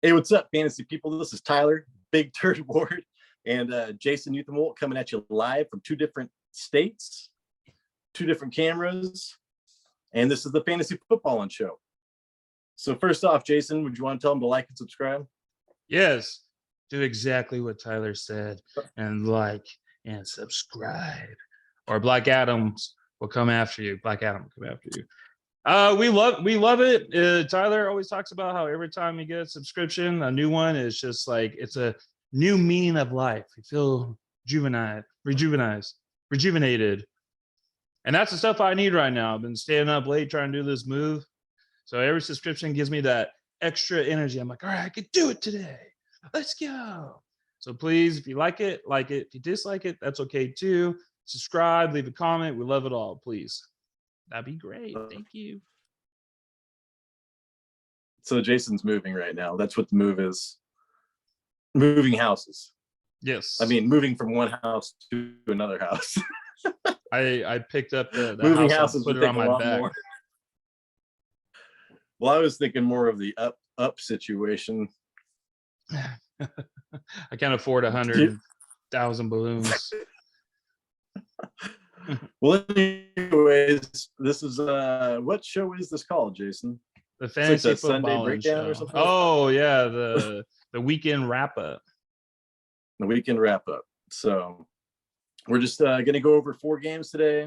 Hey, what's up, fantasy people? This is Tyler, Big Turd Ward, and Jason Newtham coming at you live from two different states, two different cameras, and this is the Fantasy Football Show. So first off, Jason, would you want to tell them to like and subscribe? Yes, do exactly what Tyler said and like and subscribe. Or Black Adams will come after you. Black Adam will come after you. We love it. Tyler always talks about how every time you get a subscription, a new one is just like it's a new meaning of life. You feel rejuvenated. And that's the stuff I need right now. I've been staying up late trying to do this move. So every subscription gives me that extra energy. I'm like, all right, I could do it today. Let's go. So please, if you like it, like it. If you dislike it, that's okay too. Subscribe, leave a comment. We love it all, please. That'd be great. Thank you. So Jason's moving right now. That's what the move is. Moving houses. Yes. I mean, moving from one house to another house. I picked up the moving house and put it on my back. More. Well, I was thinking more of the up situation. I can't afford 100,000 balloons. Well, anyways, this is what show is this called, Jason? The Fantasy like Football Sunday breakdown show. Or something. Oh yeah, the weekend wrap up. The weekend wrap up. So we're just gonna go over 4 games today,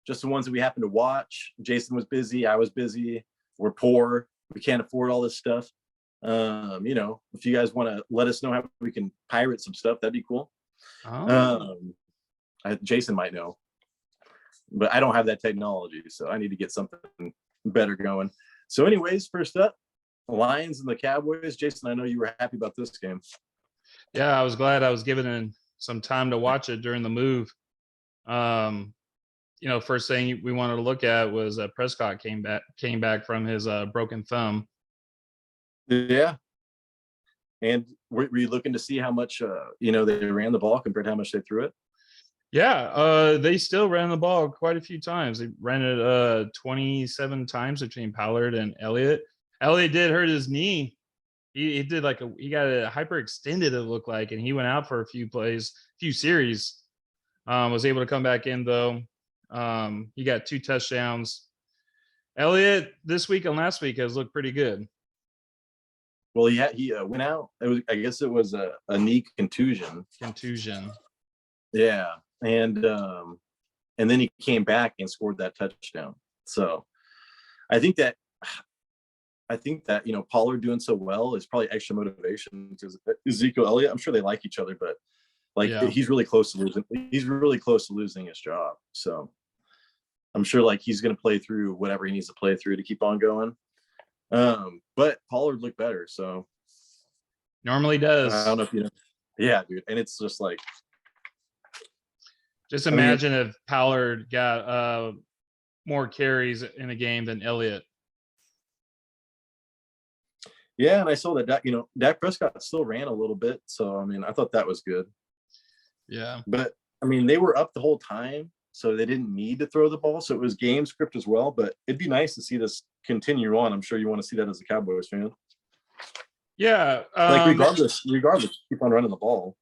just the ones that we happen to watch. Jason was busy, I was busy. We're poor, we can't afford all this stuff. If you guys want to let us know how we can pirate some stuff, that'd be cool. Jason might know, but I don't have that technology, so I need to get something better going. So anyways, first up, the Lions and the Cowboys. Jason, I know you were happy about this game. Yeah, I was glad I was given some time to watch it during the move. First thing we wanted to look at was Prescott came back from his broken thumb. Yeah. And were you looking to see how much they ran the ball compared to how much they threw it? Yeah, they still ran the ball quite a few times. They ran it 27 times between Pollard and Elliott. Elliott did hurt his knee. He did he got a hyperextended, it looked like, and he went out for a few series. Was able to come back in though. He got 2 touchdowns. Elliott this week and last week has looked pretty good. Well, he went out. I guess it was a knee contusion. Yeah, and then he came back and scored that touchdown. So I think that Pollard doing so well is probably extra motivation because Ezekiel Elliott, I'm sure they like each other, but he's really close to losing. He's really close to losing his job. So I'm sure he's going to play through whatever he needs to play through to keep on going. But Pollard looked better. So normally does. I don't know if you know. Yeah, dude. And it's just just imagine if Pollard got more carries in a game than Elliott. Yeah, and I saw that Dak Prescott still ran a little bit. So I thought that was good. Yeah. But they were up the whole time, so they didn't need to throw the ball. So it was game script as well. But it'd be nice to see this continue on. I'm sure you want to see that as a Cowboys fan. Yeah. Regardless, keep on running the ball.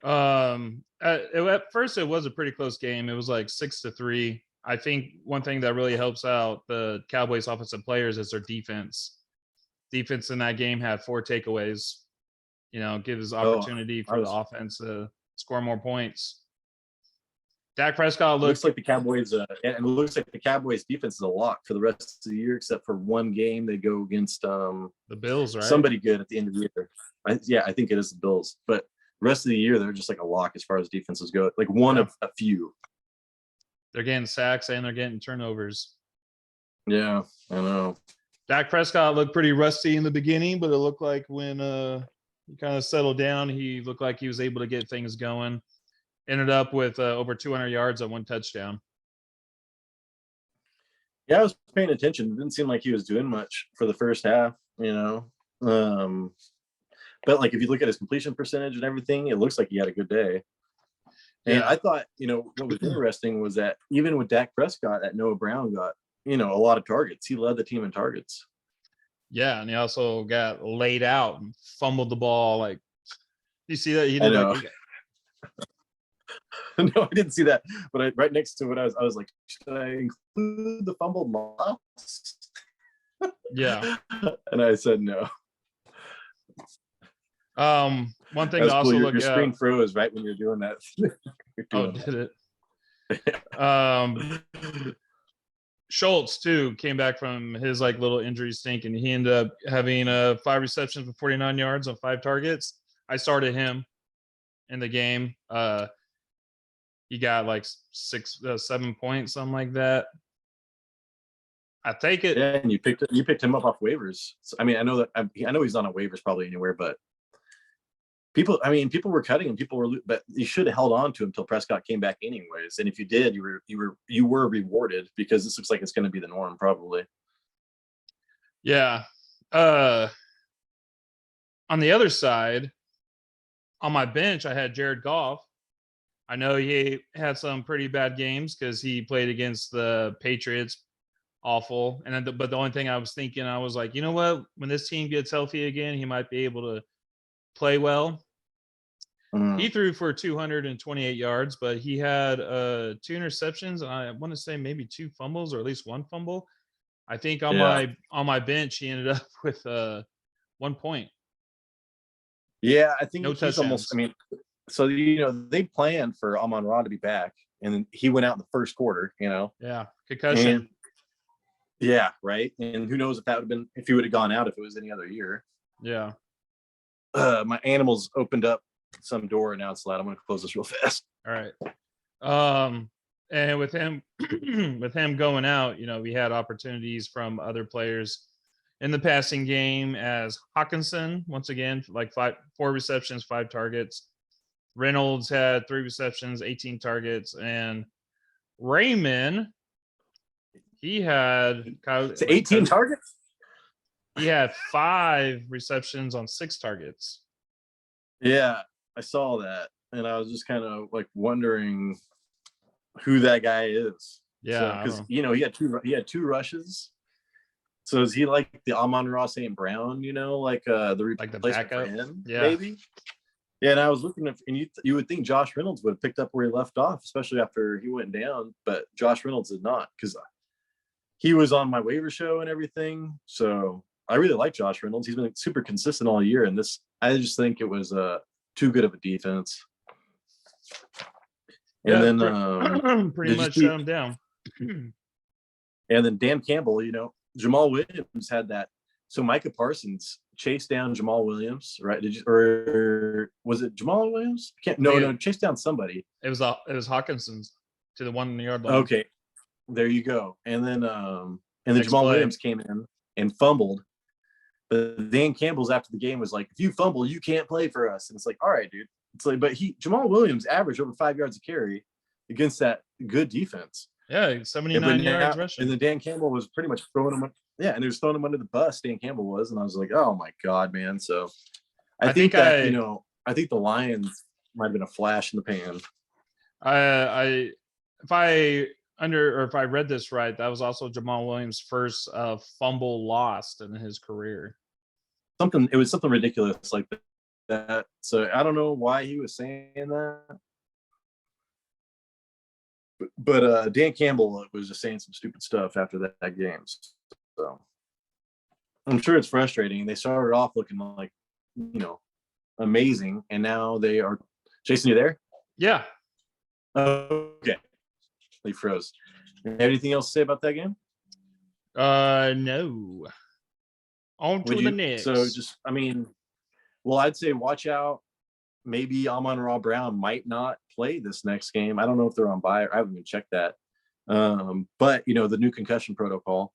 At first it was a pretty close game. It was 6-3. I think one thing that really helps out the Cowboys offensive players is their defense. Defense in that game had 4 takeaways. Gives opportunity for the offense to score more points. Dak Prescott looks like the Cowboys, and it looks like the Cowboys defense is a lock for the rest of the year, except for one game they go against the Bills, right? Somebody good at the end of the year. I think it is the Bills, but the rest of the year they're just a lock as far as defenses go. One of a few. They're getting sacks and they're getting turnovers. Yeah, I know. Dak Prescott looked pretty rusty in the beginning, but it looked like when he kind of settled down, he looked like he was able to get things going. Ended up with over 200 yards on 1 touchdown. Yeah, I was paying attention. It didn't seem like he was doing much for the first half, But if you look at his completion percentage and everything, it looks like he had a good day. And I thought, what was interesting was that even with Dak Prescott, that Noah Brown got, a lot of targets. He led the team in targets. Yeah, and he also got laid out and fumbled the ball. Like, you see that he I did know. like No, I didn't see that. But right next to it, I was like, should I include the fumbled loss? yeah. And I said no. One thing to That's cool. also look Your at. screen froze right when you're doing that. You're Oh, doing did it? Schultz too came back from his like little injury stink, and he ended up having 5 receptions for 49 yards on 5 targets. I started him in the game. He got like 7 points, something like that. I take it. Yeah, and you picked him up off waivers. So, I mean, I know he's not on waivers probably anywhere, but people were cutting him. But you should have held on to him until Prescott came back anyways. And if you did, you were rewarded, because this looks like it's going to be the norm probably. Yeah. On the other side, on my bench, I had Jared Goff. I know he had some pretty bad games because he played against the Patriots, awful. And then, but the only thing I was thinking, I was like, you know what? When this team gets healthy again, he might be able to play well. He threw for 228 yards, but he had 2 interceptions. I want to say maybe 2 fumbles, or at least 1 fumble. I think on my bench, he ended up with 1 point. Yeah, I think No he's touchdowns. almost. I mean, so they planned for Amon-Ra to be back, and he went out in the first quarter. Yeah, concussion. And, yeah, right. And who knows if he would have gone out if it was any other year. Yeah. My animals opened up some door, and now it's loud. I'm going to close this real fast. All right. And with him, with him going out, we had opportunities from other players in the passing game, as Hawkinson, once again, like 4 receptions, 5 targets. Reynolds had 3 receptions, 18 targets, and Raymond, he had 18 targets. He had 5 receptions on 6 targets. Yeah, I saw that, and I was just kind of like wondering who that guy is. Yeah, because he had 2 rushes. So is he like the Amon-Ra St. Brown? Like the replacement backup for him, yeah. Maybe. Yeah, and I was looking at, and you would think Josh Reynolds would have picked up where he left off, especially after he went down, but Josh Reynolds did not, because he was on my waiver show and everything. So I really like Josh Reynolds. He's been super consistent all year, and I just think it was too good of a defense. And then pretty much shut him down. And then Dan Campbell, Jamal Williams had that. So Micah Parsons chased down Jamal Williams, right? Or was it Jamal Williams? Chased down somebody. It was Hawkinson's to the 1 yard line. Okay, there you go. And then Jamal Williams came in and fumbled. But Dan Campbell's after the game was like, if you fumble, you can't play for us. And it's like, all right, dude. It's like, but Jamal Williams averaged over 5 yards a carry against that good defense. Yeah, 79 yards rushing. And then Dan Campbell was pretty much throwing him. Yeah, and they was throwing him under the bus. Dan Campbell was, and I was like, oh my god, man. So I think that I think the Lions might have been a flash in the pan. If I read this right, that was also Jamal Williams' first fumble lost in his career. It was something ridiculous like that. So I don't know why he was saying that. But Dan Campbell was just saying some stupid stuff after that game. So I'm sure it's frustrating. They started off looking like, amazing, and now they are. Jason, you there? Yeah. Okay. They froze. Anything else to say about that game? No. On to the next. So I'd say watch out. Maybe Amon-Ra Brown might not play this next game. I don't know if they're on bye. I haven't even checked that. But the new concussion protocol.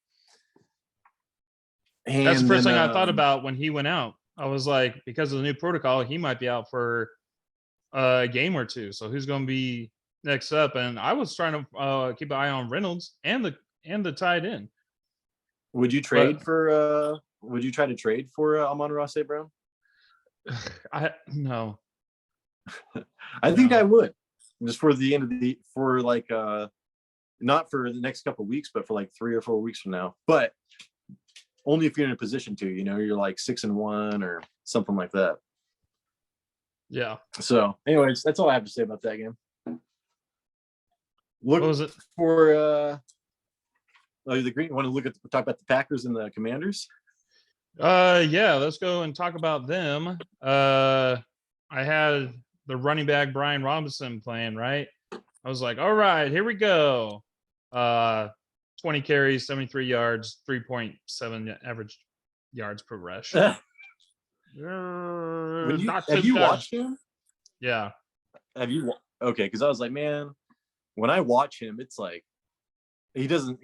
And that's the first thing I thought about when he went out. I was like, because of the new protocol, he might be out for a game or 2. So who's going to be next up? And I was trying to keep an eye on Reynolds and the tight end. Would you trade for? Would you try to trade for Amon-Ra St. Brown? No. I think I would, just for the end of not for the next couple of weeks, but for like 3 or 4 weeks from now. But only if you're in a position to, you're like 6-1 or something like that. Yeah. So anyways, that's all I have to say about that game. Look What was it? for the green. Want to talk about the Packers and the Commanders? Yeah, let's go and talk about them. I had the running back Brian Robinson playing, right? I was like, all right, here we go. 20 carries, 73 yards, 3.7 average yards per rush. Have Not too you good. watched him? Yeah. Have you? Okay, because I was like, man, when I watch him, it's like he doesn't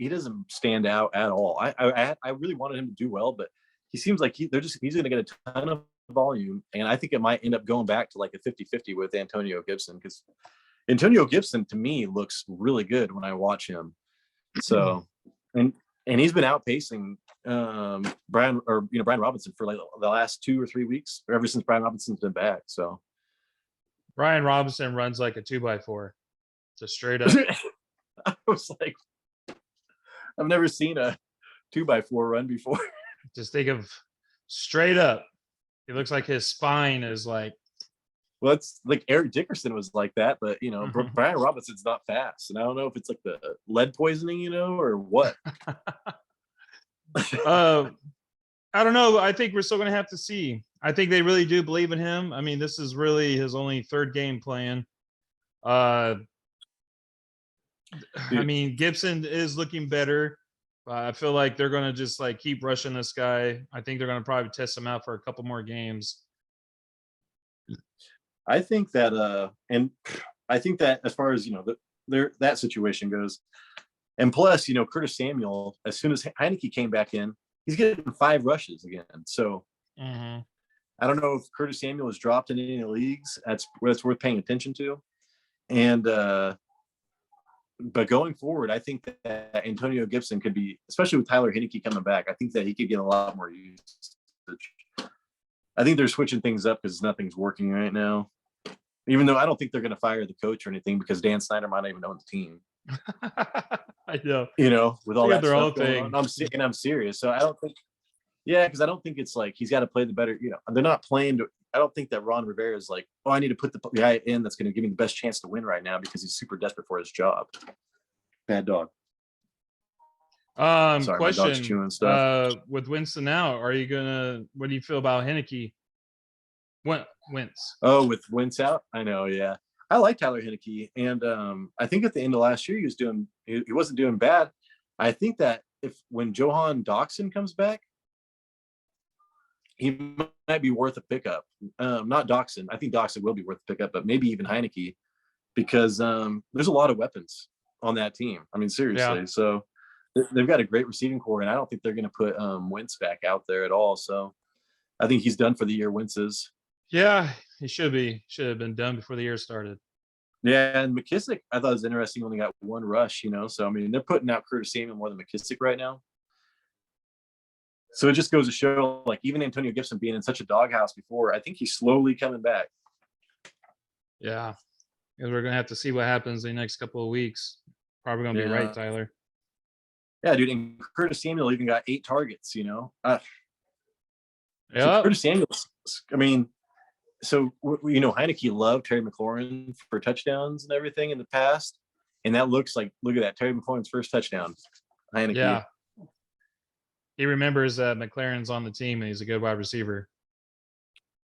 stand out at all. I really wanted him to do well, but he seems like he's going to get a ton of volume, and I think it might end up going back to like a 50-50 with Antonio Gibson, because Antonio Gibson to me looks really good when I watch him. So, and he's been outpacing Brian Robinson for like the last 2 or 3 weeks, or ever since Brian Robinson's been back. So Brian Robinson runs like a 2x4. Just straight up. I was like, I've never seen a 2x4 run before. Just think of straight up. He looks like his spine is like. Well, it's like Eric Dickerson was like that, but Brian Robinson's not fast, and I don't know if it's like the lead poisoning, or what. I don't know. I think we're still going to have to see. I think they really do believe in him. I mean, this is really his only third game playing. I mean, Gibson is looking better. I feel like they're going to just like keep rushing this guy. I think they're going to probably test him out for a couple more games. I think that, as far as that situation goes, and plus, Curtis Samuel, as soon as Heineke came back in, he's getting 5 rushes again. So I don't know if Curtis Samuel has dropped in any leagues. That's worth paying attention to. And but going forward, I think that Antonio Gibson could be, especially with Tyler Heineke coming back, I think that he could get a lot more usage. I think they're switching things up because nothing's working right now. Even though I don't think they're going to fire the coach or anything, because Dan Snyder might not even own the team. I know. With all that their own stuff going thing. on. I'm serious. So I don't think, because I don't think it's like he's got to play the better. They're not playing. I don't think that Ron Rivera is like, I need to put the guy in that's going to give me the best chance to win right now because he's super desperate for his job. Bad dog. Sorry, my dog's Question. chewing stuff. With Winston out, what do you feel about Heineke? Wentz. Oh, with Wentz out? I know, yeah. I like Tyler Heineke, and I think at the end of last year he wasn't doing bad. I think that when Johan Doxson comes back, he might be worth a pickup. Not Doxson. I think Doxson will be worth a pickup, but maybe even Heineke, because there's a lot of weapons on that team. I mean, seriously. Yeah. So they've got a great receiving core, and I don't think they're going to put Wentz back out there at all. So I think he's done for the year. Wentz is. Yeah, he should have been done before the year started. Yeah, and McKissick, I thought it was interesting. Only got 1 rush, So I mean, they're putting out Curtis Samuel more than McKissick right now. So it just goes to show, like, even Antonio Gibson being in such a doghouse before, I think he's slowly coming back. Yeah, because we're gonna have to see what happens in the next couple of weeks. Probably gonna be right, Tyler. Yeah, dude. And Curtis Samuel even got 8 targets. Yeah. So Curtis Samuel. I mean, so Heineke loved Terry McLaurin for touchdowns and everything in the past, and that look at that, Terry McLaurin's first touchdown. Heineke. Yeah. He remembers that McLaurin's on the team and he's a good wide receiver.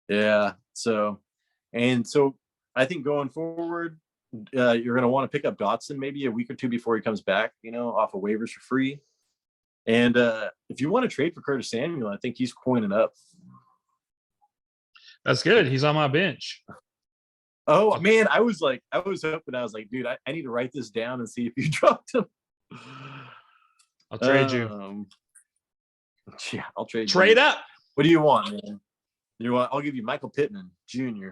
Yeah. So I think going forward, you're going to want to pick up Dotson maybe a week or 2 before he comes back, off of waivers for free. And if you want to trade for Curtis Samuel, I think he's coining up. That's good. He's on my bench. Oh, man. I was hoping, dude, I need to write this down and see if you dropped him. I'll trade you. Yeah, I'll trade you. Up. What do you want, man? I'll give you Michael Pittman Jr.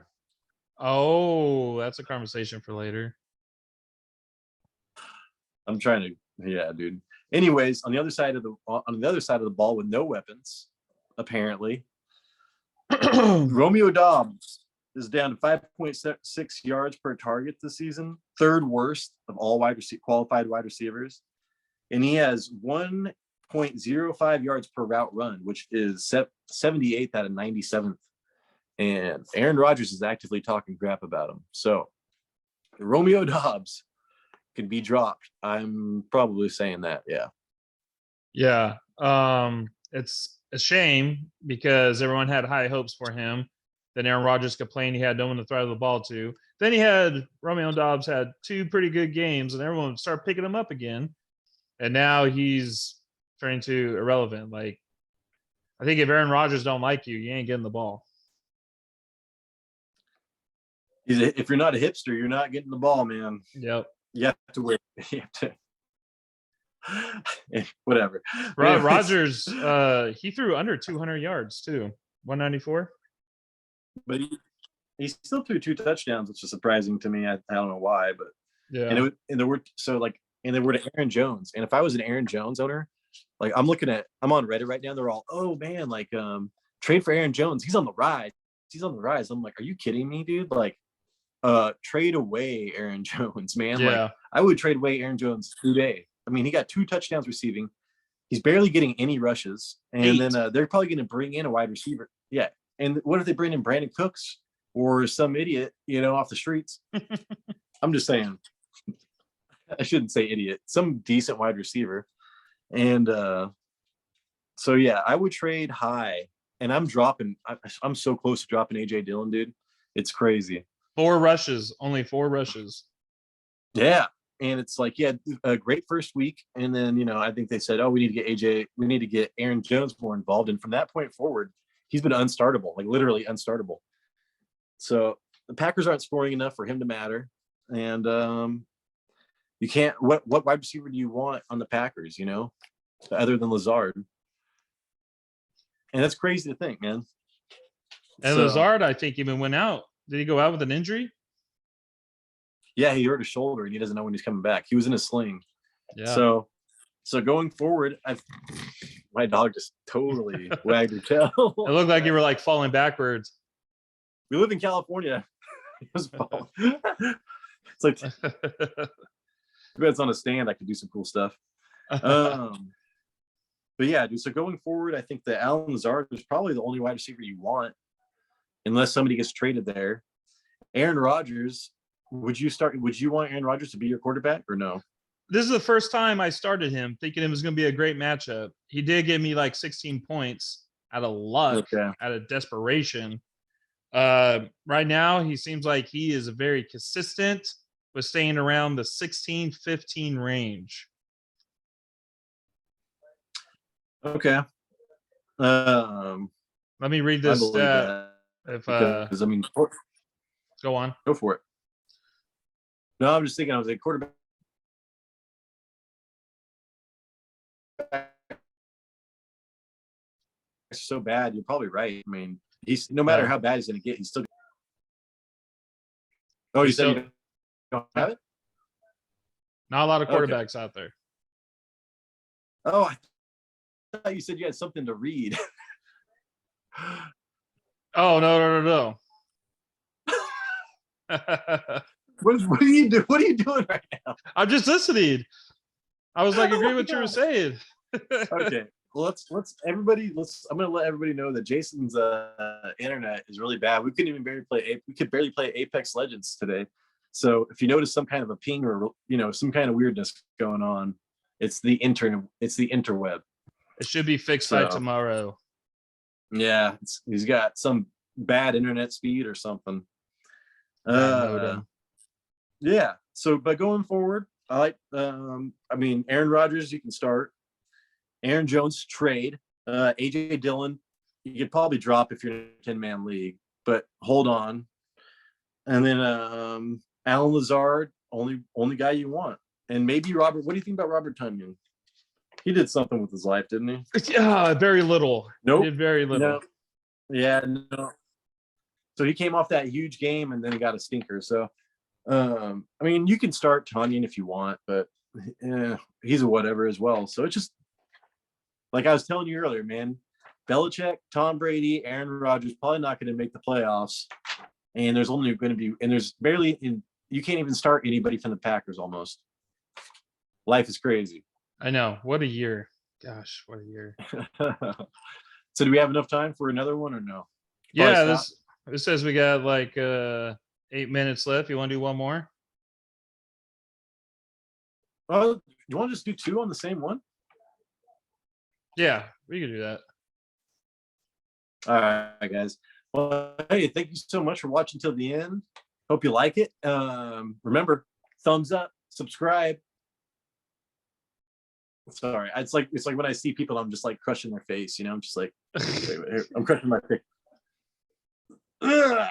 Oh, that's a conversation for later. I'm trying to, yeah, dude. Anyways, on the other side of the ball with no weapons, apparently, Romeo Doubs is down to 5.6 yards per target this season, 3rd worst of all qualified wide receivers, and he has 0.05 yards per route run, which is 78th out of 97th. And Aaron Rodgers is actively talking crap about him. So Romeo Dobbs can be dropped. I'm probably saying that. Yeah. Yeah. It's a shame because everyone had high hopes for him. Then Aaron Rodgers complained he had no one to throw the ball to. Then he had Romeo Dobbs had 2 pretty good games, and everyone started picking him up again. And now he's turning to irrelevant. Like, I think if Aaron Rodgers don't like you, you ain't getting the ball. If you're not a hipster, you're not getting the ball, man. Yep. You have to wait. You have to. Whatever. Rodgers, he threw under 200 yards too. 194. But he still threw 2 touchdowns, which is surprising to me. I don't know why, but Yeah. And they were to Aaron Jones. And if I was an Aaron Jones owner, like I'm on Reddit right now. They're all, oh man, like trade for Aaron Jones. He's on the rise. I'm like, are you kidding me, dude? Like, trade away Aaron Jones, man. Yeah. Like I would trade away Aaron Jones today. I mean, he got 2 touchdowns receiving. He's barely getting any rushes. And then they're probably going to bring in a wide receiver. Yeah. And what if they bring in Brandon Cooks or some idiot, off the streets? I'm just saying. I shouldn't say idiot. Some decent wide receiver. And so, yeah, I would trade high. And I'm so close to dropping A.J. Dillon, dude. It's crazy. 4 rushes, only 4 rushes. Yeah. And it's like, yeah, a great first week. And then, I think they said, oh, we need to get Aaron Jones more involved. And from that point forward, he's been unstartable, like literally unstartable. So the Packers aren't scoring enough for him to matter. And you can't, what wide receiver do you want on the Packers, other than Lazard? And that's crazy to think, man. And Lazard, I think, even went out. Did he go out with an injury? Yeah, he hurt his shoulder and he doesn't know when he's coming back. He was in a sling. Yeah. So going forward, my dog just totally wagged her tail. It looked like you were like falling backwards. We live in California. It was falling. It's like, if it's on a stand, I could do some cool stuff. But yeah, dude. So going forward, I think that Allen Lazard is probably the only wide receiver you want, unless somebody gets traded there. Aaron Rodgers. Would you want Aaron Rodgers to be your quarterback or no? This is the first time I started him thinking it was going to be a great matchup. He did give me like 16 points out of luck, out of desperation. Right now, he seems like he is very consistent with staying around the 16-15 range. Okay. Let me read this stat. Because Go on. Go for it. No, I'm just thinking. I was a quarterback. So bad. You're probably right. I mean, he's no matter how bad he's going to get, he's still. Oh, you said you don't have it? Not a lot of quarterbacks out there. Oh, I thought you said you had something to read. Oh, no. What are you doing? What are you doing right now? I'm just listening. I was like, agree with what you were saying. Okay. Well, I'm gonna let everybody know that Jason's internet is really bad. We couldn't even barely play Apex Legends today. So if you notice some kind of a ping or some kind of weirdness going on, it's the interweb. It should be fixed by tomorrow. Yeah, he's got some bad internet speed or something. Yeah. So, but going forward, I like. Aaron Rodgers, you can start. Aaron Jones trade. AJ Dillon, you could probably drop if you're in a 10-man league, but hold on. And then Allen Lazard, only guy you want, and maybe Robert. What do you think about Robert Tonyan? He did something with his life, didn't he? Yeah, very little. Nope. He did very little. No. Yeah, no. So he came off that huge game and then he got a stinker. So, you can start Tonyan if you want, but he's a whatever as well. So it's just like I was telling you earlier, man. Belichick, Tom Brady, Aaron Rodgers probably not going to make the playoffs, and there's only going to be you can't even start anybody from the Packers almost. Life is crazy. I know. What a year. gosh, what a year. So do we have enough time for another one or no? Yeah, Probably stop. this says we got like 8 minutes left. You want to do one more? You want to just do two on the same one? Yeah, we can do that. All right, guys. Well, hey, thank you so much for watching till the end. Hope you like it. Remember, thumbs up, subscribe. Sorry, it's like when I see people, I'm just like crushing their face. I'm just like, wait, I'm crushing my face. Ugh.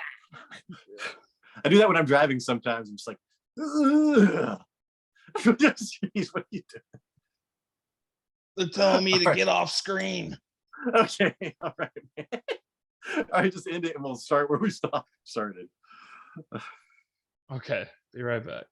I do that when I'm driving sometimes. I'm just like, jeez, what are you doing? They're telling me to All get off screen. Okay, all right, man. All right, just end it and we'll start where we started. Okay, be right back.